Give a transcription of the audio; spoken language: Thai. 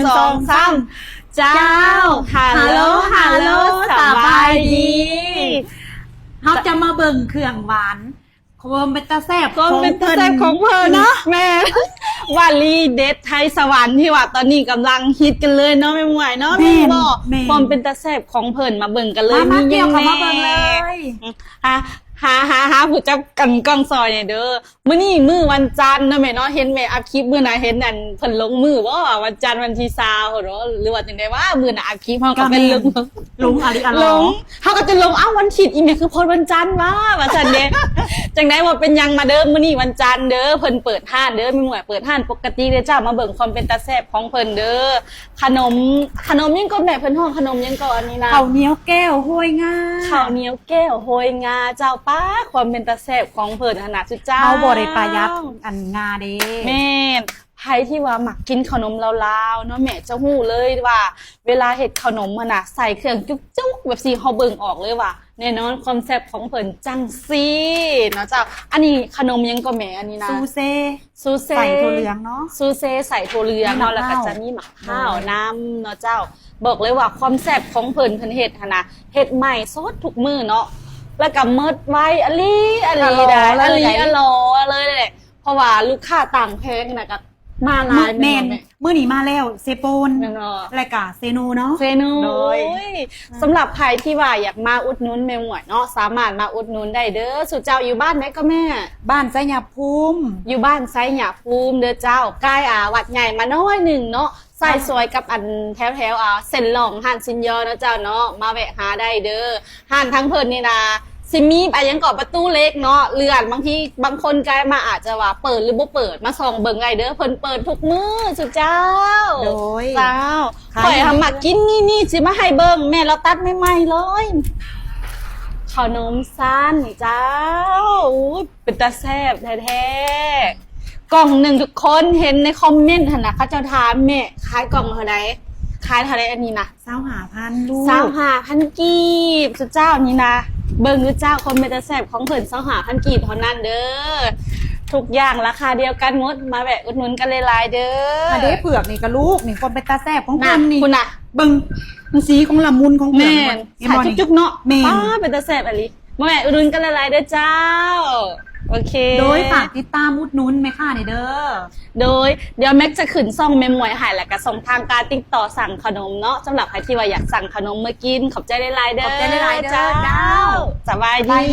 1 2 3เจ้าฮัลโหลฮัลโหลสบายดีเขาจะมาเบิ่งเครื่องหวานความเป็นตาแซ่บ ก็เป็นตาแซ่บของเพิ่นนะแม่วาลีเด็ดไทยสวรรค์ที่ว่าตอนนี้กำลังฮิตกันเลยเนาะแม่หมวยเนาะแม่บอกความเป็นตาแซ่บของเพิ่นมาเบิ่งกันเลยมียังไงมาเบิ่งเลยหาผู้จับกันกล้องซอยเนี่ยเด้อมื้อนี้มื้อวันจันทร์เนาะแม่เนาะเห็นแม่อัพคลิปมื้อน่ะเห็นอันเพิ่นลงมือบ่ว่าวันจันทร์วันที่20เนาะหรือว่าจังได๋ว่ามื้อน่ะอัพคลิปเฮาก็เป็นลงอะไรลงเฮาก็จะลงวันอาทิตย์อีแม่คือพอวันจันทร์ว่าซั่นเด้จังได๋ว่าเป็นหยังมาเด้อมื้อนี้วันจันทร์เด้อเพิ่นเปิดห้านเด้อแม่หมวยเปิดห้านปกติเด้อจ้ามาเบิ่งความเป็นตาแซ่บของเพิ่นเด้อขนมยังก็แม่เพิ่นฮ้องขนมยังก็อันนี้นะข้าวเหนียวแก้วห้วยงาข้าวเหนียวแก้วโหยงาเจ้าป้าความเป็นตาแซ่บของเพิ่นขนาดสุดเจ้าเฮาบ่ได้ประหยัดอันงาเด้แม่นไผที่ว่ามักกินขนมลาวๆเนาะแม่จะฮู้เลยว่าเวลาเฮ็ดขนมมันน่ะใส่เครื่องจุ๊กๆแบบสิเฮาเบิ่งออกเลยว่าแน่นอนความแซ่บของเพิ่นจังซี่เนาะเจ้าอันนี้ขนมยังก็แม่อันนี้นะซูเซ่ใส่ถั่วเหลืองเนาะซูเซ่ใส่ถั่วเหลืองเนาะแล้วก็จะมีหมักข้าวน้ำเนาะเจ้าบอกเลยว่าความแซ่บของเพิ่นเฮ็ดหั่นน่ะเฮ็ดใหม่สดทุกมื้อเนาะแล้วก็เมิดไว้อลีได้อร่อยเลยแหละเพราะว่าลูกค้าต่างแพงน่ะก็มาหลายแม่นมื้อนี้มาแล้วเซโปนแล้วก็เซโนเนาะเซโนสำหรับใครที่ว่าอยากมาอุดหนุนแม่หมวยเนาะสามารถมาอุดหนุนได้เด้อสุเจ้าอยู่บ้านไหนก็แม่บ้านไซหยาภูมิอยู่บ้านไซหยาภูมิเด้อเจ้าใกล้วัดใหญ่มาน้อยหนึ่งเนาะใส่ซอยกับอันแถวเส้นหลองห่านซินยอนะเจ้าเนาะมาแวะหาได้เด้อห่านทั้งเพิ่นนี่นะซิมียังก่อประตูเล็กเนาะเลื่อนบางทีบางคนใกล้มาอาจจะว่าเปิดหรือบ่เปิดมาส่องเบิ่งไงเด้อเพิ่นเปิดทุกมื้อสุเจ้าโดยเจ้าข่อยทำมากินนี่สิมาให้เบิ่งแม่เราตัดใหม่ๆเลยขนมสั้นเจ้าเป็นตาแซ่บแท้ๆกล่องหนึ่งทุกคนเห็นในคอมเมนต์หั่นน่ะเขาจะถามแม่ขายกล่องเท่าไหร่ขายเท่าไหร่อันนี้นะ25,000ลูก25,000กีบสุเจ้านี่นะเบิ่งเจ้าคนเป็นตาแซ่บของเพิ่น25,000กีบเท่านั้นเด้อทุกอย่างราคาเดียวกันหมดมาแวะอุดหนุนกันหลายๆเด้อเด้เผือกนี่ก็ลูกนี่คนเป็นตาแซ่บของเพิ่นนี่คุณน่ะเบิ่งสีของละมุนของเพิ่นขายจุกๆเนาะเป็นตาแซ่บอะลิมาแวะอุดหนุนกันหลายๆเด้อเจ้าโอเคโดยฝากติดตามอุดหนุนแม่ค้านี่เด้อโดยเดี๋ยวแม็กจะขึ้นซ่องแม่หมวยให้แล้วก็ส่งทางการติดต่อสั่งขนมเนาะสำหรับใครที่ว่าอยากสั่งขนมมากินขอบใจหลายๆเด้อขอบใจหลายๆเด้อสบายดี